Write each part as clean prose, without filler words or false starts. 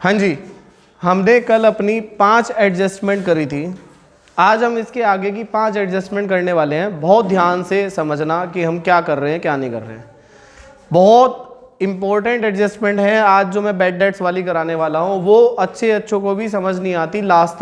हाँ जी, हमने कल अपनी 5 एडजस्टमेंट करी थी। आज हम इसके आगे की 5 एडजस्टमेंट करने वाले हैं। बहुत ध्यान से समझना कि हम क्या कर रहे हैं क्या नहीं कर रहे हैं। बहुत इंपॉर्टेंट एडजस्टमेंट है आज जो मैं बेड डेट्स वाली कराने वाला हूँ। वो अच्छों को भी समझ नहीं आती, लास्ट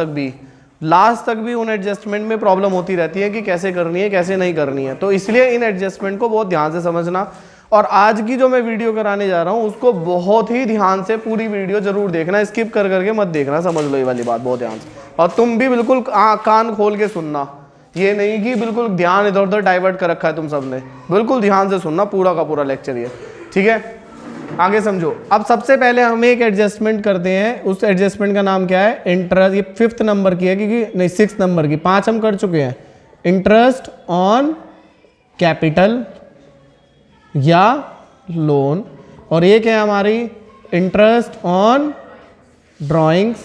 तक भी उन एडजस्टमेंट में प्रॉब्लम होती रहती है कि कैसे करनी है कैसे नहीं करनी है। तो इसलिए इन एडजस्टमेंट को बहुत ध्यान से समझना। और आज की जो मैं वीडियो कराने जा रहा हूँ उसको बहुत ही ध्यान से पूरी वीडियो जरूर देखना, स्किप कर करके मत देखना। समझ लो ये वाली बात बहुत ध्यान से। और तुम भी बिल्कुल कान खोल के सुनना, ये नहीं कि बिल्कुल ध्यान इधर उधर डाइवर्ट कर रखा है तुम सबने। बिल्कुल ध्यान से सुनना पूरा का पूरा लेक्चर ये, ठीक है। आगे समझो। अब सबसे पहले हम एक एडजस्टमेंट करते हैं। उस एडजस्टमेंट का नाम क्या है? इंटरेस्ट। ये 5th नंबर की है क्योंकि नहीं 6th नंबर की, 5 हम कर चुके हैं। इंटरेस्ट ऑन कैपिटल या लोन। और एक है हमारी इंटरेस्ट ऑन ड्राइंग्स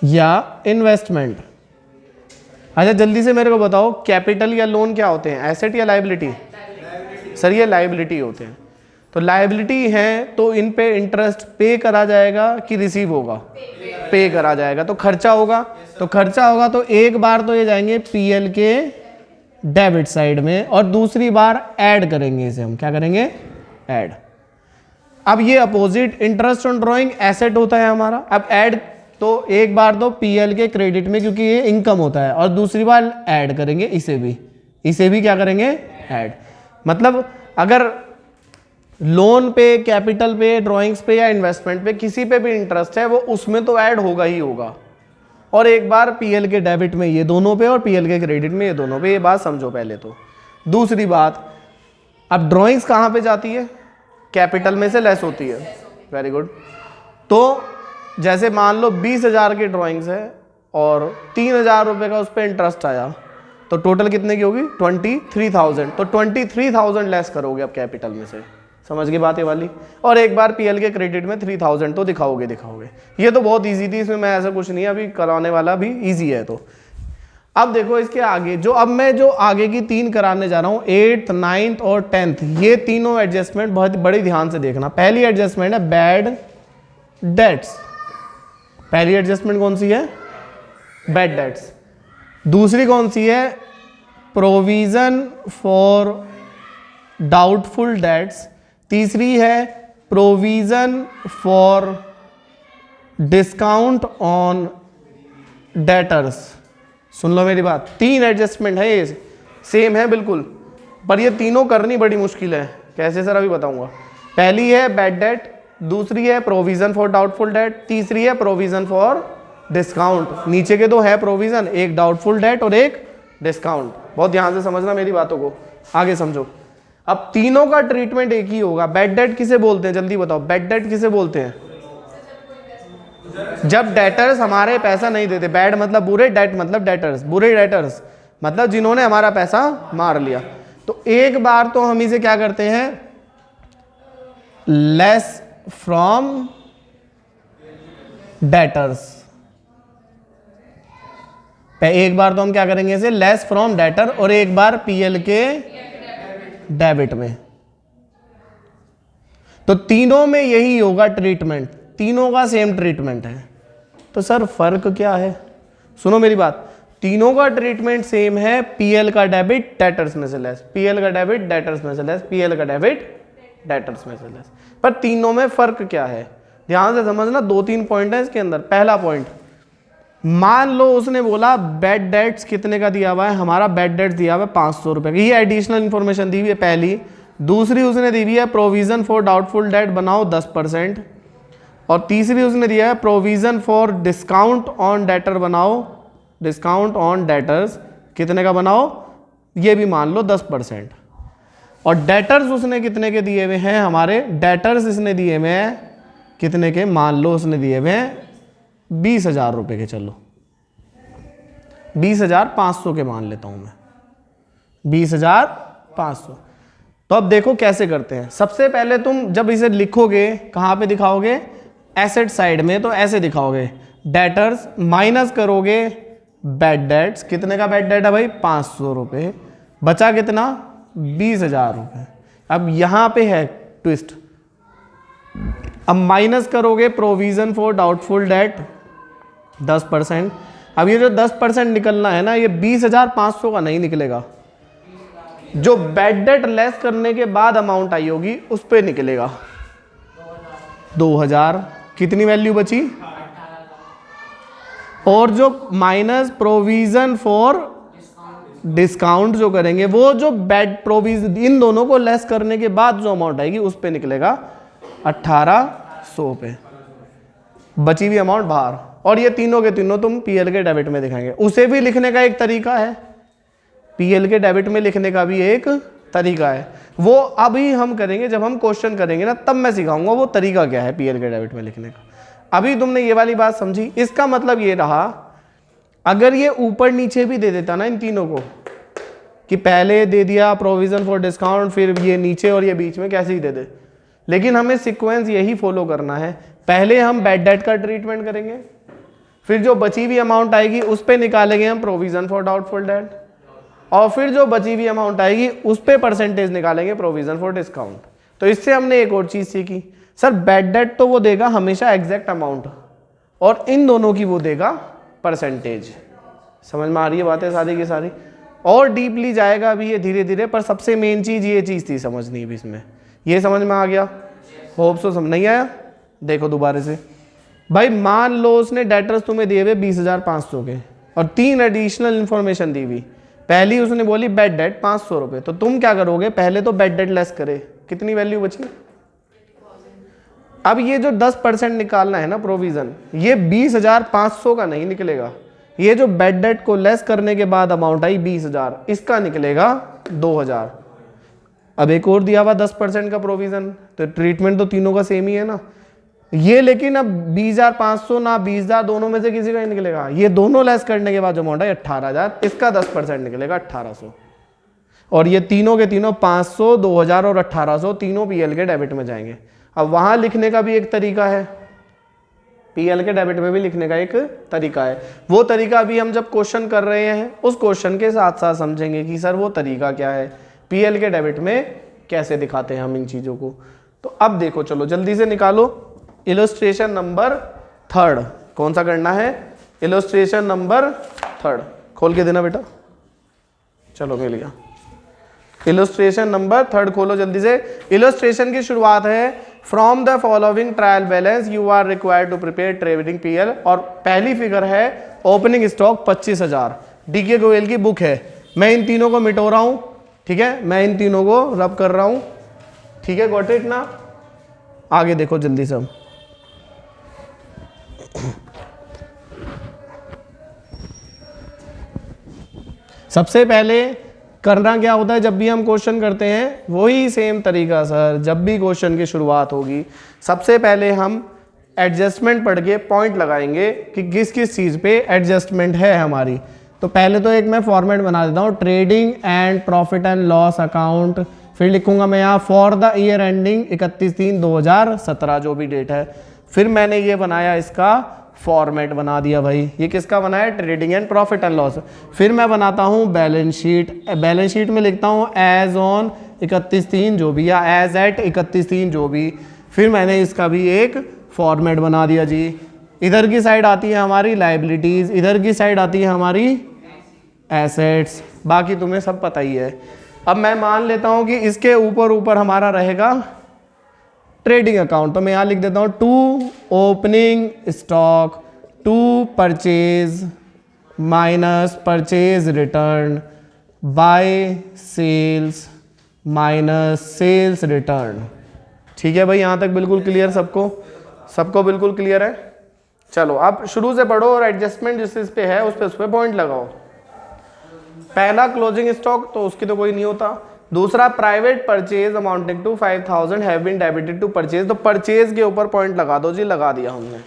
या इन्वेस्टमेंट। अच्छा जल्दी से मेरे को बताओ, कैपिटल या लोन क्या होते हैं? एसेट या लायबिलिटी? सर ये लायबिलिटी होते हैं। तो लायबिलिटी है तो इन पे इंटरेस्ट पे करा जाएगा कि रिसीव होगा? पे करा जाएगा। तो खर्चा होगा, तो एक बार तो ये जाएंगे पीएल के डेबिट साइड में और दूसरी बार ऐड करेंगे इसे। हम क्या करेंगे? ऐड। अब ये opposite interest on drawing asset होता है हमारा। अब ऐड तो एक बार तो पीएल के क्रेडिट में क्योंकि ये इनकम होता है और दूसरी बार ऐड करेंगे इसे भी क्या करेंगे? ऐड। मतलब अगर लोन पे, कैपिटल पे, ड्राइंग्स पे या इन्वेस्टमेंट पे किसी पे भी इंटरेस्ट है वो उसमें तो ऐड होगा ही होगा। और एक बार पीएल के डेबिट में ये दोनों पे और पीएल के क्रेडिट में ये दोनों पे। ये बात समझो पहले तो। दूसरी बात, अब ड्राइंग्स कहाँ पे जाती है? कैपिटल में से लेस होती है। Very good. तो जैसे मान लो 20,000 की ड्राइंग्स है और 3,000 रुपये का उस पर इंटरेस्ट आया तो टोटल कितने की होगी? 23,000। तो 23,000 लेस करोगे अब कैपिटल में से। समझ गई बात ये वाली। और एक बार पीएल के क्रेडिट में 3,000 तो दिखाओगे। ये तो बहुत इजी थी, इसमें मैं ऐसा कुछ नहीं, अभी कराने वाला भी इजी है। तो अब देखो इसके आगे जो आगे की 3 कराने जा रहा हूँ, 8th, 9th और 10th, ये तीनों एडजस्टमेंट बहुत बड़ी ध्यान से देखना। पहली एडजस्टमेंट है बैड डेट्स। पहली एडजस्टमेंट कौन सी है? Bad debts. दूसरी कौन सी है? Provision for doubtful debts. तीसरी है provision for discount on debtors. सुन लो मेरी बात, 3 एडजस्टमेंट है, ये सेम है बिल्कुल, पर ये तीनों करनी बड़ी मुश्किल है। कैसे सर? अभी बताऊंगा। पहली है बैड डेट, दूसरी है प्रोविजन फॉर डाउटफुल डेट, तीसरी है प्रोविजन फॉर डिस्काउंट। नीचे के 2 है प्रोविजन, एक डाउटफुल डेट और एक डिस्काउंट। बहुत ध्यान से समझना मेरी बातों को, आगे समझो। अब तीनों का ट्रीटमेंट एक ही होगा। बैड डेट किसे बोलते हैं? जल्दी बताओ, बैड डेट किसे बोलते हैं? जब डेटर्स हमारे पैसा नहीं देते। बैड मतलब बुरे, डेट मतलब डेटर्स। बुरे डेटर्स मतलब जिन्होंने हमारा पैसा मार लिया। तो एक बार तो हम इसे क्या करते हैं? Less from debtors. एक बार तो हम क्या करेंगे इसे? Less from debtor. और एक बार पीएल के डेबिट में। तो तीनों में यही होगा ट्रीटमेंट, तीनों का सेम ट्रीटमेंट है। तो सर फर्क क्या है? सुनो मेरी बात, तीनों का ट्रीटमेंट सेम है। पीएल का डेबिट डेटर्स में से लेस, पीएल का डेबिट डेटर्स में से लेस, पीएल का डेबिट डेटर्स में से लेस। पर तीनों में फर्क क्या है? ध्यान से समझना। 2-3 पॉइंट है इसके अंदर। पहला पॉइंट, मान लो उसने बोला बेड डेट्स कितने का दिया हुआ है? हमारा बेड डेट्स दिया हुआ है 500 रुपए का। ये एडिशनल इंफॉर्मेशन दी हुई है पहली। दूसरी उसने दी हुई है प्रोविजन फॉर डाउटफुल डेट बनाओ 10%। और तीसरी उसने दिया है provision for discount on debtor बनाओ, डिस्काउंट ऑन डेटर्स कितने का बनाओ? ये भी मान लो 10%। और डेटर्स उसने कितने के दिए हुए हैं? हमारे डेटर्स इसने दिए हुए हैं कितने के? मान लो उसने दिए हुए हैं 20,000 रुपए के। चलो 20,500 के मान लेता हूं मैं, 20,500। तो अब देखो कैसे करते हैं। सबसे पहले तुम जब इसे लिखोगे कहां पे दिखाओगे? एसेट साइड में। तो ऐसे दिखाओगे, डेटर्स माइनस करोगे बैड डेट्स। कितने का बैड डेट है भाई? 500 रुपए। बचा कितना? 20,000 रुपए। अब यहां पे है ट्विस्ट, अब माइनस करोगे प्रोविजन फॉर डाउटफुल डेट 10%। अब ये जो 10% निकलना है ना, ये 20,500 का नहीं निकलेगा, जो बैड डेट लेस करने के बाद अमाउंट आई होगी उस पे निकलेगा 2,000। कितनी वैल्यू बची? और जो माइनस प्रोविजन फॉर डिस्काउंट जो करेंगे, वो जो बैड प्रोविजन, इन दोनों को लेस करने के बाद जो अमाउंट आएगी उस पे निकलेगा 1,800 पे। बची हुई अमाउंट बाहर। और ये तीनों के तीनों तुम पीएल के डेबिट में दिखाएंगे। उसे भी लिखने का एक तरीका है, पीएल के डेबिट में लिखने का भी एक तरीका है। वो अभी हम करेंगे, जब हम क्वेश्चन करेंगे ना तब मैं सिखाऊंगा वो तरीका क्या है पीएल के डेबिट में लिखने का। अभी तुमने ये वाली बात समझी। इसका मतलब ये रहा, अगर ये ऊपर नीचे भी दे देता ना इन तीनों को, कि पहले दे दिया प्रोविजन फॉर डिस्काउंट, फिर ये नीचे और ये बीच में, कैसे ही दे दे, लेकिन हमें सीक्वेंस यही फॉलो करना है। पहले हम बैड डेट का ट्रीटमेंट करेंगे, फिर जो बची हुई अमाउंट आएगी उस पे निकालेंगे हम प्रोविजन फॉर डाउटफुल डेट, और फिर जो बची हुई अमाउंट आएगी उस पे परसेंटेज निकालेंगे प्रोविजन फॉर डिस्काउंट। तो इससे हमने एक और चीज सीखी, सर बैड डेट तो वो देगा हमेशा एग्जैक्ट अमाउंट, और इन दोनों की वो देगा परसेंटेज। समझ में आ रही है बातें सारी की सारी? और डीपली जाएगा अभी ये धीरे धीरे, पर सबसे मेन चीज ये चीज थी समझनी भी इसमें। ये समझ में आ गया? Hope so. समझ नहीं आया? देखो दोबारा से भाई, मान लो उसने डेटर्स तुम्हें दिए हुए 20,500 के और 3 एडिशनल इन्फॉर्मेशन दी हुई। पहली उसने बोली बेड डेट 500 रुपये, तो तुम क्या करोगे? पहले तो बेड डेट लेस करे, कितनी वैल्यू बची? अब ये जो 10% निकालना है ना प्रोविजन, ये 20,500 का नहीं निकलेगा, ये जो बेड डेट को लेस करने के बाद अमाउंट आई 20,000, इसका निकलेगा 2,000। अब एक और दिया हुआ 10% का प्रोविजन, तो ट्रीटमेंट तो तीनों का सेम ही है ना ये, लेकिन अब 20,500 ना 20,000 दोनों में से किसी का ही निकलेगा। ये दोनों लेस करने के बाद जो अमाउंट है 18,000, इसका 10% निकलेगा 1,800। और ये तीनों के तीनों 500, 2,000 और 1,800 तीनों पीएल के डेबिट में जाएंगे। अब वहां लिखने का भी एक तरीका है, पीएल के डेबिट में भी लिखने का एक तरीका है। वो तरीका अभी हम जब क्वेश्चन कर रहे हैं उस क्वेश्चन के साथ साथ समझेंगे कि सर वो तरीका क्या है, पीएल के डेबिट में कैसे दिखाते हैं हम इन चीजों को। तो अब देखो, चलो जल्दी से निकालो इलस्ट्रेशन नंबर 3। कौन सा करना है? इलस्ट्रेशन नंबर 3 खोल के देना बेटा। चलो मिल गया। इलस्ट्रेशन नंबर 3 खोलो जल्दी से। इलस्ट्रेशन की शुरुआत है, from the following trial balance you are required to prepare trading PL, और पहली फिगर है ओपनिंग स्टॉक 25,000, डीके गोयल की बुक है। मैं इन तीनों को मिटो रहा हूं, ठीक है, मैं इन तीनों को रब कर रहा हूं, ठीक है, गॉट इट ना। आगे देखो जल्दी से। हम सबसे पहले करना क्या होता है जब भी हम क्वेश्चन करते हैं, वही सेम तरीका सर, जब भी क्वेश्चन की शुरुआत होगी सबसे पहले हम एडजस्टमेंट पढ़ के पॉइंट लगाएंगे कि किस किस चीज़ पे एडजस्टमेंट है हमारी। तो पहले तो एक मैं फॉर्मेट बना देता हूँ, trading and profit and loss account, फिर लिखूंगा मैं यहाँ फॉर द ईयर एंडिंग 31/3/2017 जो भी डेट है। फिर मैंने ये बनाया, इसका फॉर्मेट बना दिया भाई। ये किसका बनाया? Trading and profit and loss. फिर मैं बनाता हूँ बैलेंस शीट। बैलेंस शीट में लिखता हूँ एज ऑन 31/3 जो भी, या एज एट 31/3 जो भी। फिर मैंने इसका भी एक फॉर्मेट बना दिया जी। इधर की साइड आती है हमारी लाइबिलिटीज, इधर की साइड आती है हमारी एसेट्स, बाकी तुम्हें सब पता ही है। अब मैं मान लेता हूँ कि इसके ऊपर ऊपर हमारा रहेगा ट्रेडिंग अकाउंट, तो मैं यहाँ लिख देता हूँ to opening stock, to purchase minus purchase return by sales minus sales return. ठीक है भाई, यहाँ तक बिल्कुल क्लियर सबको? सबको बिल्कुल क्लियर है? चलो अब शुरू से पढ़ो और एडजस्टमेंट जिस पे है उस पे पॉइंट लगाओ। पहला क्लोजिंग स्टॉक, तो उसकी तो कोई नहीं होता। दूसरा private purchase amounting to 5,000 have been debited to purchase, तो परचेज के ऊपर पॉइंट लगा दो जी, लगा दिया हमने।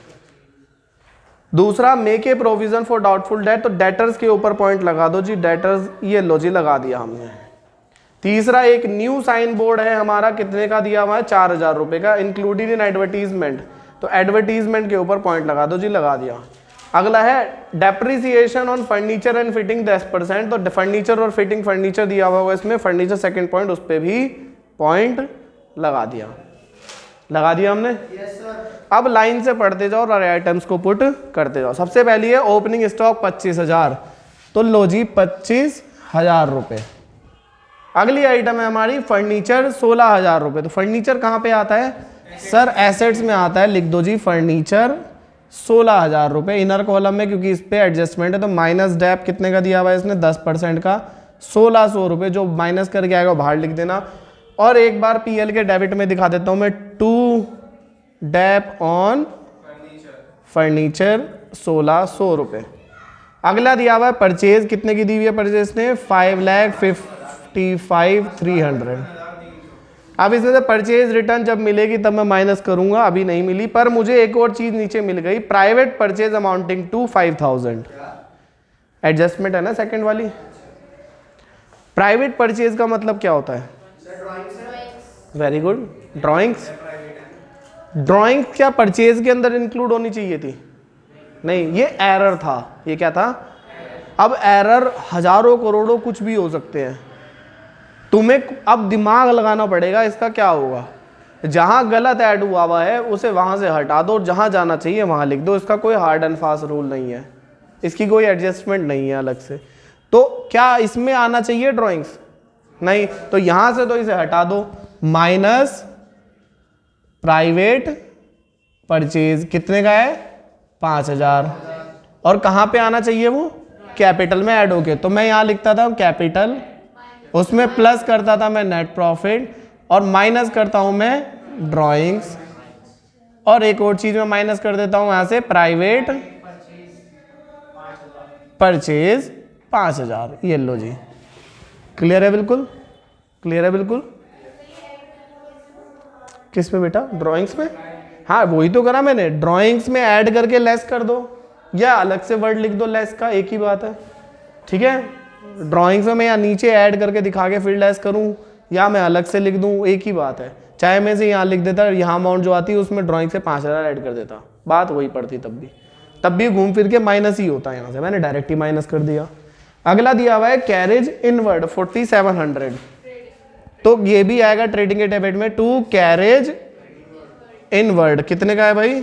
दूसरा make a provision for doubtful debt, तो डेटर्स के ऊपर पॉइंट लगा दो जी, डेटर्स ये लो जी, लगा दिया हमने। तीसरा एक न्यू साइन बोर्ड है हमारा, कितने का दिया हुआ है? 4,000 रुपए का, इंक्लूडेड इन एडवर्टीजमेंट, तो एडवर्टीजमेंट के ऊपर पॉइंट लगा दो जी, लगा दिया। अगला है depreciation on furniture and fitting 10%, तो फर्नीचर और फिटिंग, फर्नीचर दिया हुआ है इसमें, फर्नीचर सेकंड पॉइंट, उस पर भी पॉइंट लगा दिया। लगा दिया हमने। अब लाइन से पढ़ते जाओ और आइटम्स को पुट करते जाओ। सबसे पहली है ओपनिंग स्टॉक 25,000, तो लो जी 25,000 रुपये। अगली आइटम है हमारी फर्नीचर 16,000 रुपये। तो फर्नीचर कहाँ पे आता है सर? एसेट्स में आता है। लिख दो जी फर्नीचर 16,000 रुपये इनर कॉलम में, क्योंकि इस पे एडजस्टमेंट है। तो माइनस डेप कितने का दिया हुआ है इसने? 10% का 1600 रुपये। जो माइनस करके आएगा बाहर लिख देना। और एक बार पीएल के डेबिट में दिखा देता हूँ मैं, 2 डेप ऑन फर्नीचर 1600 रुपये। अगला दिया हुआ है परचेज, कितने की दी हुई है परचेज ने? 5,55,300। अब इसमें से परचेज रिटर्न जब मिलेगी तब मैं माइनस करूंगा, अभी नहीं मिली। पर मुझे एक और चीज नीचे मिल गई, private purchase amounting to 5,000। Adjustment है ना सेकंड वाली। प्राइवेट परचेज का मतलब क्या होता है? Very good, drawings. ड्राइंग्स क्या परचेज के अंदर इंक्लूड होनी चाहिए थी? नहीं, ये एरर था। ये क्या था? अब एरर हजारों करोड़ों कुछ भी हो सकते हैं। तुम्हें अब दिमाग लगाना पड़ेगा इसका क्या होगा। जहां गलत ऐड हुआ है उसे वहां से हटा दो और जहां जाना चाहिए वहां लिख दो। इसका कोई हार्ड एंड फास्ट रूल नहीं है, इसकी कोई एडजस्टमेंट नहीं है अलग से। तो क्या इसमें आना चाहिए ड्राइंग्स? नहीं, तो यहां से तो इसे हटा दो। माइनस प्राइवेट परचेज कितने का है? 5,000। और कहां पे आना चाहिए वो? कैपिटल में ऐड होके। तो मैं यहां लिखता था कैपिटल, उसमें प्लस करता था मैं नेट प्रॉफिट, और माइनस करता हूं मैं ड्राइंग्स। और एक और चीज में माइनस कर देता हूं यहां से, प्राइवेट परचेज 5,000। ये लो जी, क्लियर है? बिल्कुल क्लियर है, बिल्कुल। किस पे बेटा? ड्राइंग्स में। हाँ वही तो करा मैंने, ड्राइंग्स में ऐड करके लेस कर दो या अलग से वर्ड लिख दो लेस का, एक ही बात है। ठीक है, ड्राइंग्स में मैं यहाँ नीचे ऐड करके दिखा के फिर लेस करूँ या मैं अलग से लिख दूँ, एक ही बात है। चाहे मैं से यहाँ लिख देता, यहाँ अमाउंट जो आती है उसमें ड्राइंग से 5,000 ऐड कर देता, बात वही पड़ती। तब भी घूम फिर के माइनस ही होता है। यहाँ से मैंने डायरेक्ट ही माइनस कर दिया। अगला दिया हुआ है कैरेज इनवर्ड 4,700। तो ये भी आएगा ट्रेडिंग के डेबिट में, टू कैरेज इनवर्ड कितने का है भाई?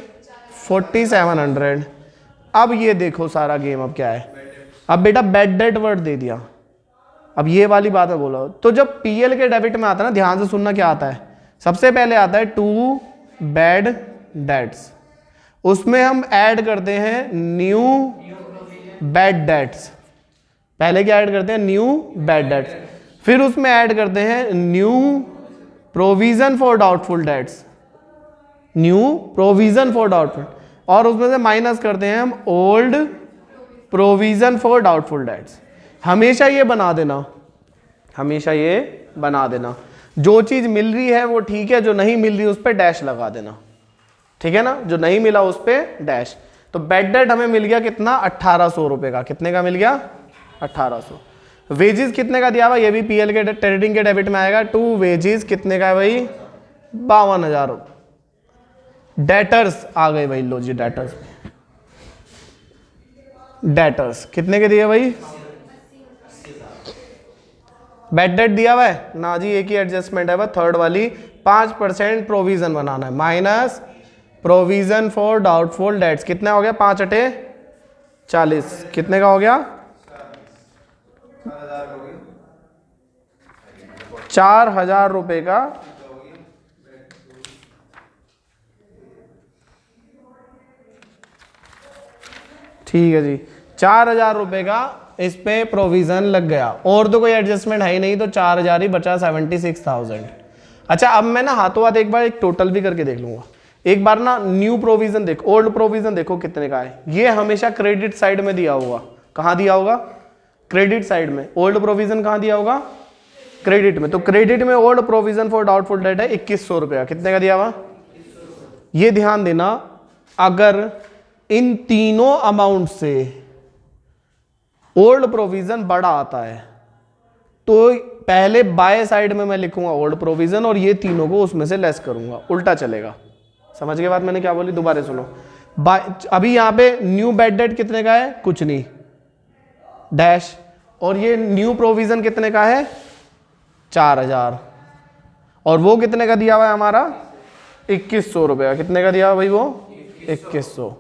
4,700। अब ये देखो सारा गेम अब क्या है। अब बेटा बैड डेट वर्ड दे दिया। अब ये वाली बात है बोलो, तो जब पीएल के डेबिट में आता है ना, ध्यान से सुनना क्या आता है। सबसे पहले आता है टू बैड डेट्स, उसमें हम ऐड करते हैं न्यू बैड डेट्स। पहले क्या ऐड करते हैं? New bad debts. फिर उसमें ऐड करते हैं new provision for doubtful dates, new provision for doubtful, और उसमें से माइनस करते हैं हम old provision for doubtful dates. हमेशा ये बना देना, हमेशा ये बना देना, जो चीज मिल रही है वो ठीक है, जो नहीं मिल रही उस पर डैश लगा देना। ठीक है ना, जो नहीं मिला उस पर डैश। तो बैड डेट हमें मिल गया कितना? 1,800 रुपए का। कितने का मिल गया? 1,800। वेजेस कितने का दिया हुआ? ये भी पीएल के ट्रेडिंग के डेबिट में आएगा। टू वेजेस कितने का है भाई? 52,000। डेटर्स आ गए भाई, लो जी डेटर्स। डेटर्स कितने के दिए भाई? बैड डेट दिया हुआ है ना जी, एक ही एडजस्टमेंट है वह थर्ड वाली, 5% प्रोविजन बनाना है, minus provision for doubtful dates. कितना हो गया? 5 अटे 40। कितने का हो गया? 4,000 रुपए का। ठीक है जी, 4,000 रुपए का इस पे प्रोविजन लग गया, और तो कोई एडजस्टमेंट है ही नहीं, तो 4,000 ही बचा, 76,000। अच्छा, अब मैं ना हाथों हाथ एक बार एक टोटल भी करके देख लूंगा। एक बार ना न्यू प्रोविजन देखो, ओल्ड प्रोविजन देखो कितने का है। ये हमेशा क्रेडिट साइड में दिया होगा। कहां दिया होगा? क्रेडिट साइड में। ओल्ड प्रोविजन कहां दिया होगा? क्रेडिट में। तो क्रेडिट में old provision for doubtful debt है 2,100 रुपया। कितने का दिया हुआ? ये ध्यान देना, अगर इन तीनों अमाउंट से ओल्ड प्रोविजन बड़ा आता है तो पहले बाय साइड में मैं लिखूंगा ओल्ड प्रोविजन और ये तीनों को उसमें से लेस करूंगा, उल्टा चलेगा। समझ गए बात मैंने क्या बोली? दोबारा सुनो। अभी यहां पे न्यू बैड डेट कितने का है? कुछ नहीं, डैश। और ये न्यू प्रोविजन कितने का है? 4,000। और वो कितने का दिया हुआ है हमारा? 2100 रुपये का। कितने का दिया भाई वो? 2100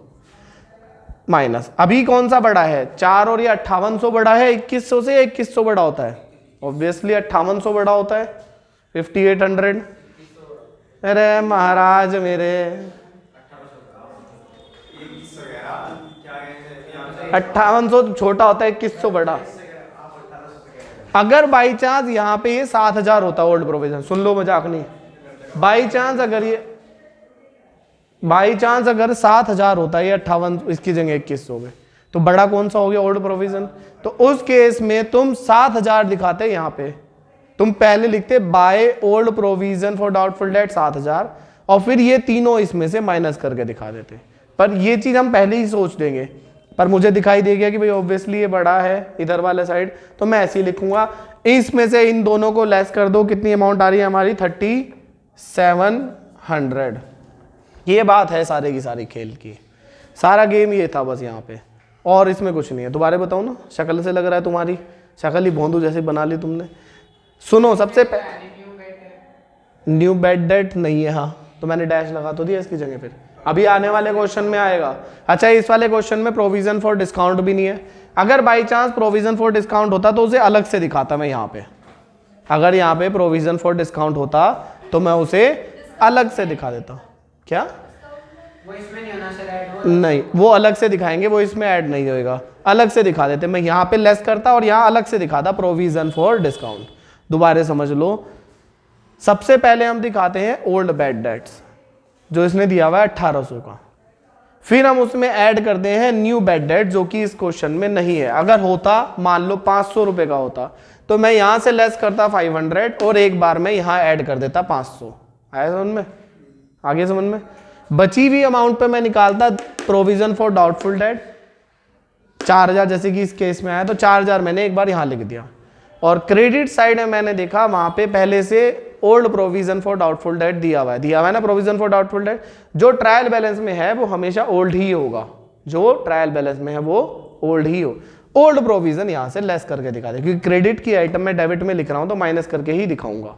माइनस, अभी कौन सा बड़ा है? 4 और ये 5800 बड़ा है 2100 से, या 2100 बड़ा होता है? ऑब्वियसली 5800 बड़ा होता है, 5800। अरे महाराज मेरे 5800 छोटा होता है, 2100 बड़ा। अगर बाई चांस यहाँ पे ये 7000 होता ओल्ड प्रोविजन, सुन लो मजाक नहीं, बाई चांस अगर 7000 होता है ये 58 इसकी जगह 2100 में, तो बड़ा कौन सा हो गया? Old provision. तो उस केस में तुम 7000 दिखाते यहाँ पे, तुम पहले लिखते by old provision for doubtful debt 7000, और फिर ये तीनों इसमें से माइनस करके दिखा देते। पर ये चीज हम पहले ही सोच देंगे, पर मुझे दिखाई दे गया कि भाई ऑब्वियसली ये बड़ा है इधर वाले साइड, तो मैं ऐसे ही लिखूंगा। इसमें से इन दोनों को लेस कर दो, कितनी अमाउंट आ रही है हमारी? 3700। ये बात है सारे की सारी खेल की, सारा गेम ये था बस यहाँ पे, और इसमें कुछ नहीं है। दोबारा बताओ ना, शक्ल से लग रहा है तुम्हारी शक्ल ही भोंदू जैसे बना ली तुमने। सुनो, सबसे न्यू बेड डेट नहीं है, हाँ तो मैंने डैश लगा तो दिया इसकी जगह, फिर अभी आने वाले क्वेश्चन में आएगा। अच्छा, इस वाले क्वेश्चन में प्रोविजन फॉर डिस्काउंट भी नहीं है। अगर by chance provision for discount होता तो उसे अलग से दिखाता मैं यहाँ पे। अगर यहाँ पे प्रोविजन फॉर डिस्काउंट होता तो मैं उसे अलग से दिखा देता। क्या? वो इसमें नहीं होना सर, ऐड नहीं, वो अलग से दिखाएंगे, वो इसमें ऐड नहीं होएगा, अलग से दिखा देते। मैं यहाँ पे लेस करता और यहाँ अलग से दिखाता प्रोविजन फॉर डिस्काउंट। दोबारा समझ लो, सबसे पहले हम दिखाते हैं ओल्ड बैड डेट्स जो इसने दिया हुआ है 1800 का, फिर हम उसमें ऐड करते हैं न्यू बैड डेट जो कि इस क्वेश्चन में नहीं है। अगर होता मान लो 500 रुपए का होता तो मैं यहाँ से लेस करता 500 और एक बार में यहाँ ऐड कर देता 500। आया समझ में? आगे समझ में? बची हुई अमाउंट पे मैं निकालता प्रोविजन फॉर डाउटफुल डेट 4000, जैसे कि इस केस में आया तो 4000 मैंने एक बार यहाँ लिख दिया, और क्रेडिट साइड में मैंने देखा वहां पे पहले से old provision for doubtful debt दिया हुआ है ना, प्रोविजन फॉर डाउटफुल डेट। जो ट्रायल बैलेंस में है वो हमेशा ओल्ड ही होगा, जो ट्रायल बैलेंस में है वो ओल्ड ही हो। ओल्ड प्रोविजन यहाँ से लेस करके दिखा दे, क्योंकि क्रेडिट की आइटम में डेबिट में लिख रहा हूं तो माइनस करके ही दिखाऊंगा।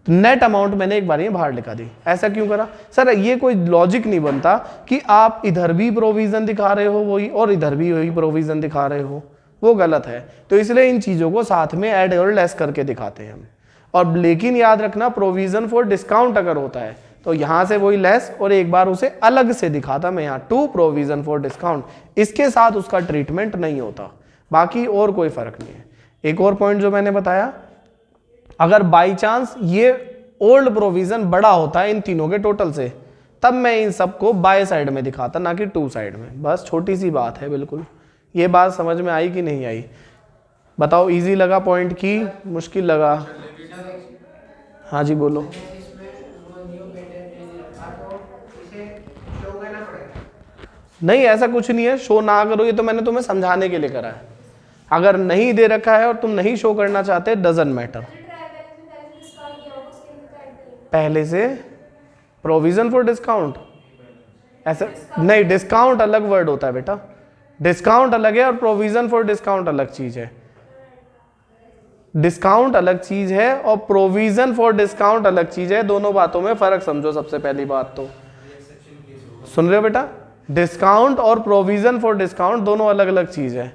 नेट अमाउंट मैंने एक बार ये बाहर लिखा दी। ऐसा क्यों करा सर? ये कोई लॉजिक नहीं बनता कि आप इधर भी प्रोविजन दिखा रहे हो वही और इधर भी वही प्रोविजन दिखा रहे हो, वो गलत है। तो इसलिए इन चीजों को साथ में ऐड और लेस करके दिखाते हैं हम। और लेकिन याद रखना, प्रोविजन फॉर डिस्काउंट अगर होता है तो यहां से वही लेस और एक बार उसे अलग से दिखाता मैं यहाँ टू प्रोविजन फॉर डिस्काउंट, इसके साथ उसका ट्रीटमेंट नहीं होता, बाकी और कोई फर्क नहीं है। एक और पॉइंट जो मैंने बताया, अगर बाई चांस ये ओल्ड प्रोविजन बड़ा होता है इन तीनों के टोटल से, तब मैं इन सबको बाय साइड में दिखाता, ना कि टू साइड में। बस छोटी सी बात है बिल्कुल। ये बात समझ में आई कि नहीं आई? बताओ, इजी लगा पॉइंट की मुश्किल लगा? हाँ जी बोलो। नहीं, ऐसा कुछ नहीं है, शो ना करो, ये तो मैंने तुम्हें समझाने के लिए करा है। अगर नहीं दे रखा है और तुम नहीं शो करना चाहते, डजंट मैटर। पहले से प्रोविजन फॉर डिस्काउंट ऐसा नहीं, डिस्काउंट अलग वर्ड होता है बेटा, डिस्काउंट अलग है और प्रोविजन फॉर डिस्काउंट अलग चीज है। डिस्काउंट अलग चीज है और प्रोविजन फॉर डिस्काउंट अलग चीज है, दोनों बातों में फर्क समझो। सबसे पहली बात तो सुन रहे हो बेटा, डिस्काउंट और प्रोविजन फॉर डिस्काउंट दोनों अलग अलग चीज है,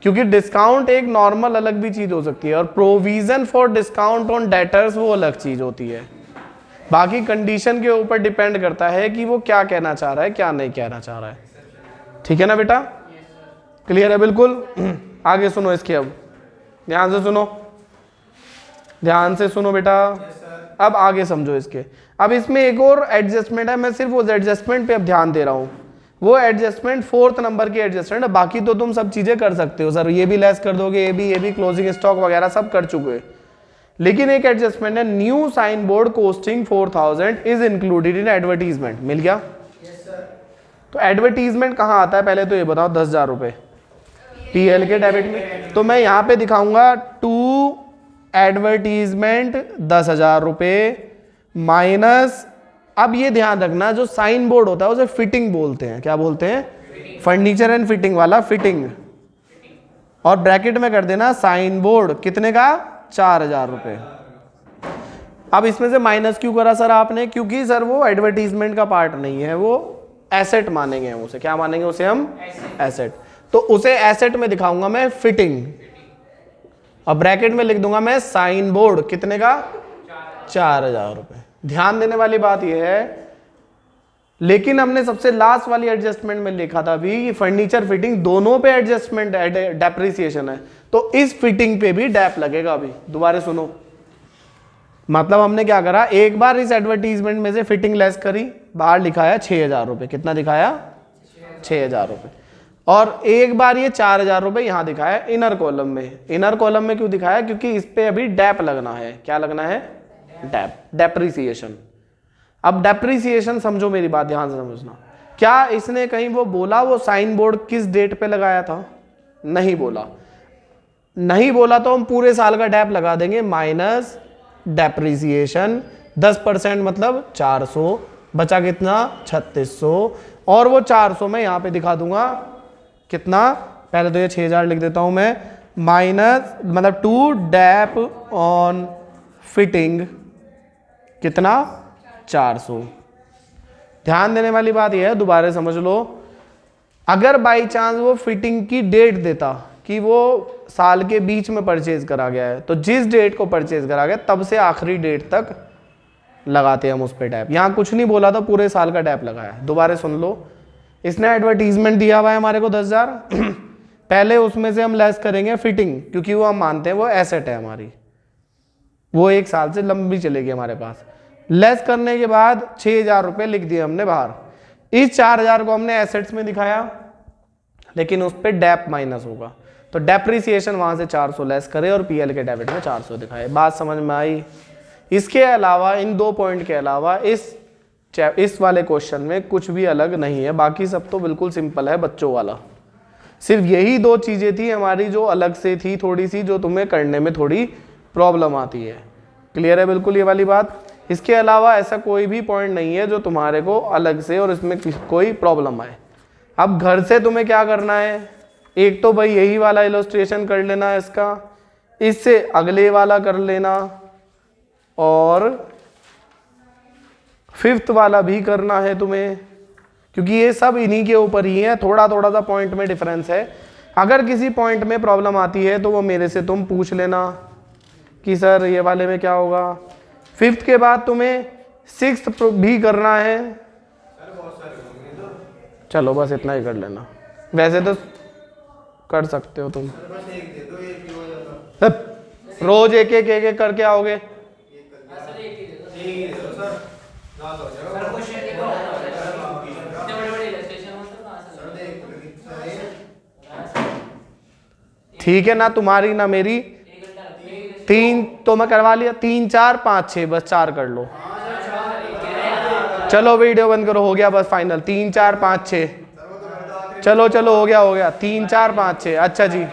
क्योंकि डिस्काउंट एक नॉर्मल अलग भी चीज हो सकती है और provision for discount on debtors वो अलग चीज होती है। बाकी कंडीशन के ऊपर डिपेंड करता है कि वो क्या कहना चाह रहा है, क्या नहीं कहना चाह रहा है। ठीक है ना बेटा? क्लियर है बिल्कुल? आगे सुनो इसके, अब ध्यान से सुनो, ध्यान से सुनो बेटा, अब आगे समझो इसके। अब इसमें एक और एडजस्टमेंट है, मैं सिर्फ उस एडजस्टमेंट पे अब ध्यान दे रहा हूं। वो एडजस्टमेंट 4th नंबर की एडजस्टमेंट है, बाकी तो तुम सब चीजें कर सकते हो सर, ये भी लेस कर दोगे, ये भी क्लोजिंग स्टॉक वगैरह सब कर चुके। लेकिन एक एडजस्टमेंट है, new sign board costing 4000 is included in advertisement. मिल गया? तो एडवर्टीजमेंट कहाँ आता है पहले तो ये बताओ? 10,000 रुपए पीएल के डेबिट में। तो मैं यहाँ पे दिखाऊंगा टू एडवर्टीजमेंट 10,000 रुपए माइनस, अब ये ध्यान रखना जो साइन बोर्ड होता है उसे फिटिंग बोलते हैं। क्या बोलते हैं? फर्नीचर एंड फिटिंग वाला फिटिंग, और ब्रैकेट में कर देना साइन बोर्ड कितने का? 4,000 रुपए। अब इसमें से माइनस क्यों करा सर आपने? क्योंकि सर वो एडवर्टीजमेंट का पार्ट नहीं है, वो एसेट मानेंगे हम उसे। क्या मानेंगे उसे हम? एसेट। तो उसे एसेट में दिखाऊंगा मैं फिटिंग, और ब्रैकेट में लिख दूंगा मैं साइन बोर्ड। कितने का? 4000 रुपए। ध्यान देने वाली बात यह है, लेकिन हमने सबसे लास्ट वाली एडजस्टमेंट में लिखा था अभी फर्नीचर फिटिंग दोनों पे एडजस्टमेंट डेप्रिसिएशन है, तो इस फिटिंग पे भी डैप लगेगा। अभी दोबारा सुनो, मतलब हमने क्या करा, एक बार इस एडवर्टीजमेंट में से फिटिंग लेस करी, बाहर लिखाया 6000 रुपए। कितना दिखाया? 6000 रुपए। और एक बार ये 4000 रुपए यहां दिखाया इनर कॉलम में। इनर कॉलम में क्यों दिखाया? क्योंकि इस पे अभी डैप लगना है। क्या लगना है? Dab, depreciation. अब डेप्रिसिएशन समझो, मेरी बात ध्यान से समझना। क्या इसने कहीं वो बोला वो साइन बोर्ड किस डेट पे लगाया था? नहीं बोला। नहीं बोला तो हम पूरे साल का डैप लगा देंगे माइनस डेप्रिसिएशन 10% मतलब 400, बचा कितना? 3600। और वो 400 मैं यहां पे दिखा दूंगा कितना, पहले तो ये 6000 लिख देता हूं मैं, माइनस मतलब टू डैप ऑन फिटिंग कितना? 400। ध्यान देने वाली बात यह है, दोबारा समझ लो, अगर बाई चांस वो फिटिंग की डेट देता कि वो साल के बीच में परचेज करा गया है, तो जिस डेट को परचेज करा गया तब से आखिरी डेट तक लगाते हैं हम उस पे टैप। यहां कुछ नहीं बोला था, पूरे साल का टैप लगाया। दोबारा सुन लो, इसने एडवर्टीजमेंट दिया हुआ है हमारे को 10,000 पहले उसमें से हम लेस करेंगे फिटिंग, क्योंकि वो हम मानते हैं वो एसेट है हमारी, वो एक साल से लंबी चलेगी हमारे पास। लेस करने के बाद 6000 रुपये लिख दिए हमने बाहर। इस 4000 को हमने एसेट्स में दिखाया, लेकिन उस पर डैप माइनस होगा, तो डेप्रिसिएशन वहां से 400 लेस करे और पीएल के डेबिट में 400 दिखाए। बात समझ में आई? इसके अलावा, इन 2 पॉइंट के अलावा इस वाले क्वेश्चन में कुछ भी अलग नहीं है, बाकी सब तो बिल्कुल सिंपल है बच्चों वाला। सिर्फ यही 2 चीजें थी हमारी जो अलग से थी थोड़ी सी, जो तुम्हें करने में थोड़ी प्रॉब्लम आती है। क्लियर है बिल्कुल ये वाली बात? इसके अलावा ऐसा कोई भी पॉइंट नहीं है जो तुम्हारे को अलग से और इसमें कोई प्रॉब्लम आए। अब घर से तुम्हें क्या करना है, एक तो भाई यही वाला इलस्ट्रेशन कर लेना है इसका, इससे अगले वाला कर लेना, और 5th वाला भी करना है तुम्हें, क्योंकि ये सब इन्हीं के ऊपर ही है। थोड़ा थोड़ा सा पॉइंट में डिफरेंस है। अगर किसी पॉइंट में प्रॉब्लम आती है तो वो मेरे से तुम पूछ लेना कि सर ये वाले में क्या होगा। 5th के बाद तुम्हें 6th भी करना है। चलो बस इतना ही कर लेना, वैसे तो कर सकते हो तुम, रोज एक एक करके आओगे। ठीक है ना, तुम्हारी ना मेरी। 3 तो मैं करवा लिया, 3 4 5 6, बस 4 कर लो। चलो वीडियो बंद करो, हो गया बस फाइनल। 3 4 5 6, चलो चलो हो गया 3 4 5 6। अच्छा जी।